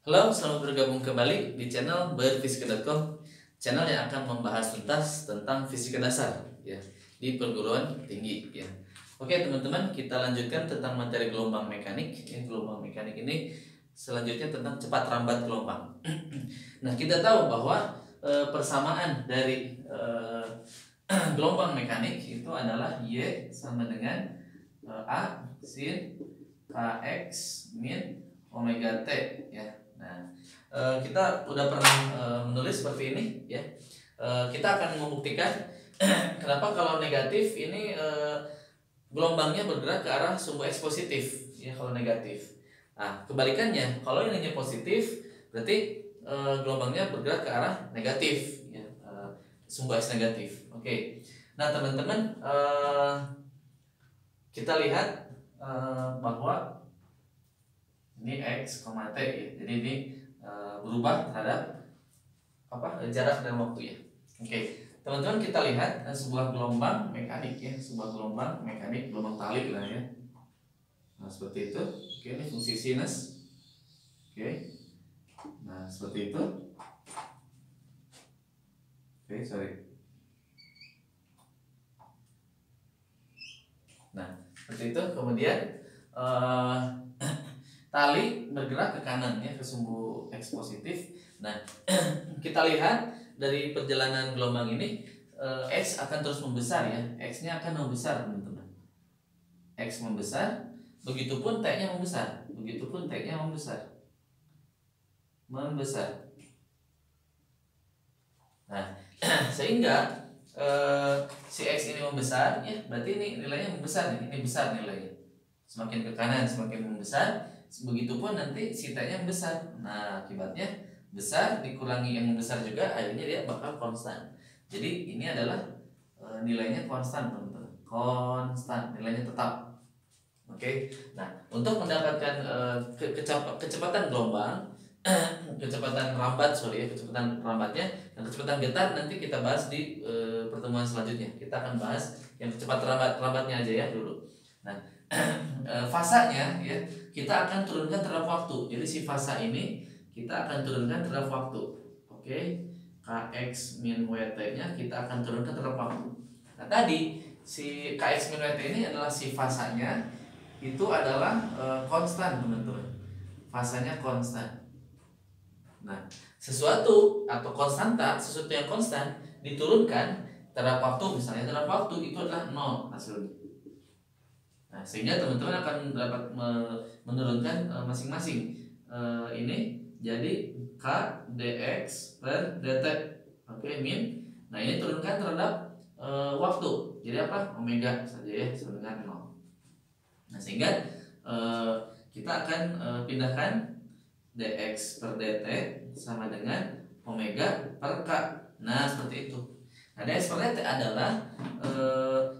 Halo, selamat bergabung kembali di channel berfisika.com, channel yang akan membahas tuntas tentang fisika dasar ya di perguruan tinggi ya. Oke teman-teman, kita lanjutkan tentang materi gelombang mekanik. Gelombang mekanik ini selanjutnya tentang cepat rambat gelombang. Nah, kita tahu bahwa persamaan dari gelombang mekanik itu adalah Y sama dengan A sin kx min omega t ya. Nah, kita udah pernah menulis seperti ini ya. Kita akan membuktikan kenapa kalau negatif ini gelombangnya bergerak ke arah sumbu X positif ya kalau negatif. Nah, kebalikannya kalau ininya positif berarti gelombangnya bergerak ke arah negatif ya, sumbu X negatif. Oke. Nah, teman-teman, kita lihat bahwa ini X, T ya. Jadi ini berubah terhadap jarak dan waktu ya. Oke, teman-teman, kita lihat sebuah gelombang mekanik ya, sebuah gelombang mekanik, gelombang tali lah ya. Nah, seperti itu. Oke, ini fungsi sinus. Oke. Nah, seperti itu. Oke, sorry. Nah, seperti itu. Kemudian tali bergerak ke kanan ya, ke sumbu X positif. Nah, kita lihat dari perjalanan gelombang ini X akan terus membesar ya. X-nya akan membesar, teman-teman. X membesar, begitupun T-nya membesar. Begitupun T-nya membesar. Membesar. Nah, sehingga si X ini membesar ya, berarti ini nilainya membesar nih. Ini besar nilainya. Semakin ke kanan semakin membesar. Begitupun nanti si T-nya membesar. Nah, akibatnya besar dikurangi yang membesar juga, akhirnya dia bakal konstan. Jadi ini adalah nilainya konstan, teman-teman. Konstan, nilainya tetap. Oke. Nah, untuk mendapatkan kecepatan gelombang, kecepatan rambatnya dan kecepatan getar nanti kita bahas di pertemuan selanjutnya. Kita akan bahas yang kecepatan rambatnya aja ya dulu. Nah, fasanya ya kita akan turunkan terhadap waktu. Jadi si fasa ini kita akan turunkan terhadap waktu. Oke. Kx min Wt nya kita akan turunkan terhadap waktu. Nah, tadi si Kx min Wt ini adalah si fasanya, itu adalah konstan, teman-teman. Fasanya konstan. Nah, sesuatu atau konstanta, sesuatu yang konstan diturunkan terhadap waktu, misalnya terhadap waktu itu adalah 0 hasilnya. Nah, sehingga teman-teman akan dapat menurunkan masing-masing ini jadi K dx per dt. Oke, min. Nah, ini turunkan terhadap waktu. Jadi apa? Omega saja ya, sama dengan 0. Nah, sehingga kita akan pindahkan dx per dt sama dengan omega per k. Nah, seperti itu. Nah, dx per dt adalah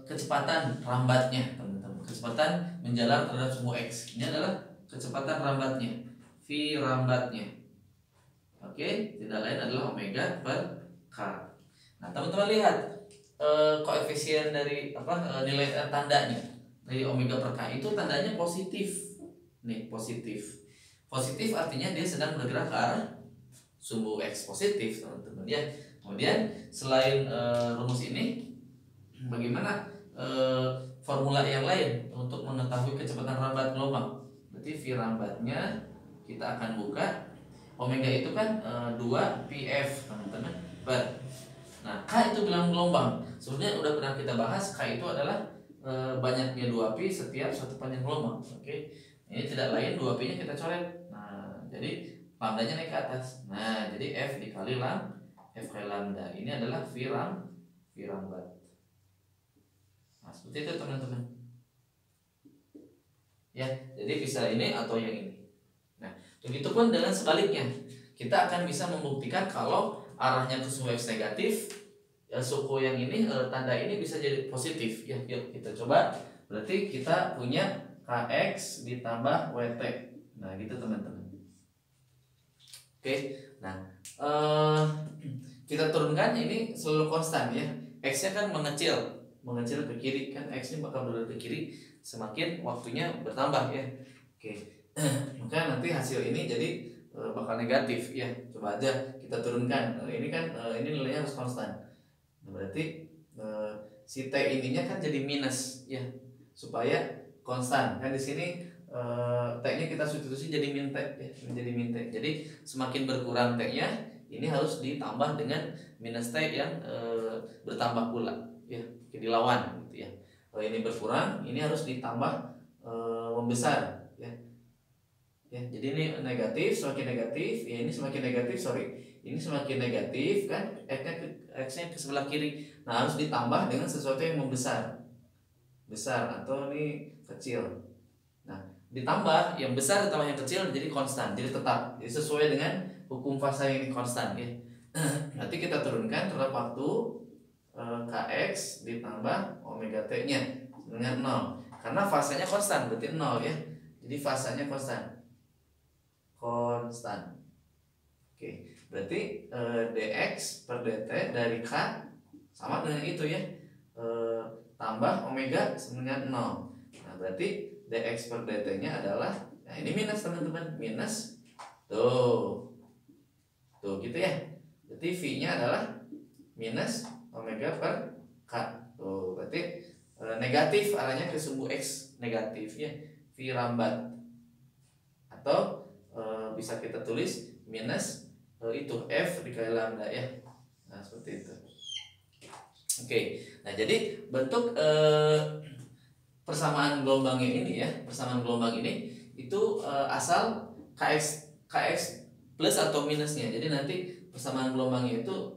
kecepatan rambatnya, teman-teman. Kecepatan menjalar terhadap sumbu x. Ini adalah kecepatan rambatnya, v rambatnya. Oke, tidak lain adalah omega per k. Nah, teman-teman lihat koefisien dari nilai tandanya dari omega per k itu tandanya positif. Nih, positif. Positif artinya dia sedang bergerak ke arah sumbu X positif, teman-teman ya. Kemudian selain rumus ini, bagaimana formula yang lain untuk mengetahui kecepatan rambat gelombang? Berarti V rambatnya kita akan buka. Omega itu kan 2πf, teman-teman, per. Nah, K itu bilang gelombang. Sebenarnya udah pernah kita bahas, K itu adalah banyaknya 2π setiap satu panjang gelombang. Oke. Ini tidak lain 2π-nya kita coret. Nah, jadi lambdanya naik ke atas. Nah, jadi F dikali F kali lambda. Ini adalah V rambat. Nah, seperti itu, teman-teman. Ya, jadi bisa ini atau yang ini. Nah, begitupun dengan sebaliknya. Kita akan bisa membuktikan kalau arahnya ke sumbu X negatif, ya, suku yang ini tanda ini bisa jadi positif. Ya, yuk kita coba. Berarti kita punya Kx ditambah Wt. Nah, gitu, teman-teman. Oke. Nah, kita turunkan ini selalu konstan ya. X-nya kan mengecil ke kiri kan, X-nya bakal berada ke kiri semakin waktunya bertambah ya. Oke. Maka nanti hasil ini jadi bakal negatif ya. Coba aja kita turunkan. Ini kan ini nilainya harus konstan. Nah, berarti si T ininya kan jadi minus ya, supaya konstan. Kan di sini T-nya kita substitusi jadi min T ya, menjadi min T. Jadi semakin berkurang T-nya, ini harus ditambah dengan minus T yang bertambah pula ya, jadi lawan gitu ya. Kalau ini berkurang, ini harus ditambah membesar ya. Ya, jadi ini negatif, semakin negatif, ya ini semakin negatif, ini semakin negatif kan, x-nya ke sebelah kiri. Nah, harus ditambah dengan sesuatu yang membesar, besar atau ini kecil. Nah, ditambah yang besar ditambah yang kecil jadi konstan, jadi tetap, jadi sesuai dengan hukum fasa yang ini konstan ya. Nanti kita turunkan terhadap waktu kx ditambah omega t-nya dengan 0, karena fasanya konstan berarti 0 ya. Jadi fasanya konstan. Oke, berarti dx per dt dari k sama dengan itu ya, tambah omega dengan 0. Nah, berarti dx per dt nya adalah, nah ini minus teman-teman, minus tuh gitu ya. Berarti v nya adalah minus omega per k tuh, berarti negatif, arahnya ke sumbu x negatif ya, v rambat, atau bisa kita tulis minus itu f dikali lambda ya. Nah, seperti itu. Oke, nah jadi bentuk persamaan gelombangnya ini ya, persamaan gelombang ini itu asal kx plus atau minusnya. Jadi nanti persamaan gelombangnya itu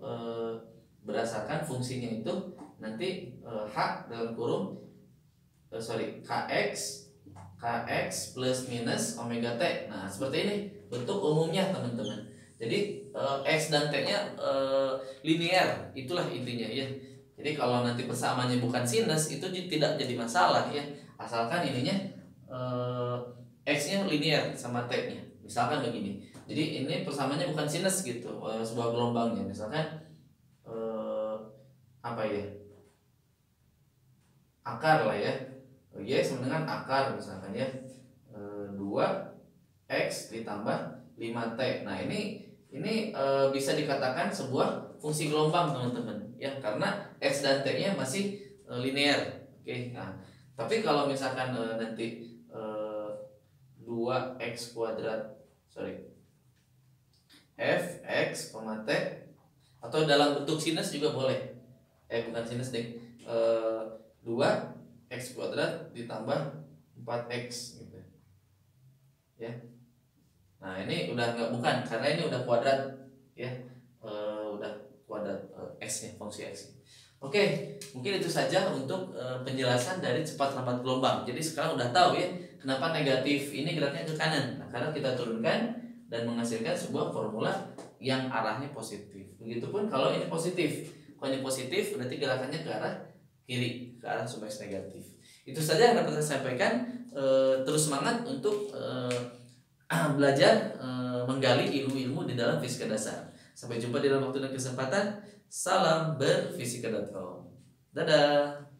berdasarkan fungsinya itu nanti h dalam kurung kx plus minus omega t. Nah, seperti ini bentuk umumnya teman-teman. Jadi x dan t-nya linear, itulah intinya ya. Jadi kalau nanti persamaannya bukan sinus itu tidak jadi masalah ya, asalkan ininya x-nya linear sama t-nya. Misalkan begini. Jadi ini persamaannya bukan sinus gitu, sebuah gelombangnya. Misalkan apa ya? Akar lah ya. Y sama dengan akar misalkan ya, 2x ditambah 5t. Nah, ini bisa dikatakan sebuah fungsi gelombang teman-teman ya, karena x dan t-nya masih linear. Oke. Nah, tapi kalau misalkan nanti 2x kuadrat fx, t, atau dalam bentuk sinus juga boleh. Bukan sinus deh. 2x kuadrat ditambah 4x gitu ya. Nah, ini udah bukan, karena ini udah kuadrat ya, udah kuadrat x nya, fungsi x. Oke, mungkin itu saja untuk penjelasan dari cepat lambat gelombang. Jadi sekarang udah tahu ya kenapa negatif ini geraknya ke kanan. Nah, karena kita turunkan dan menghasilkan sebuah formula yang arahnya positif. Begitupun kalau ini positif. Kalau ini positif berarti gerakannya ke arah kiri, ke arah sumbu x negatif. Itu saja yang dapat saya sampaikan. Terus semangat untuk belajar menggali ilmu-ilmu di dalam fisika dasar. Sampai jumpa di dalam waktu dan kesempatan. Salam berfisika.com. Dadah.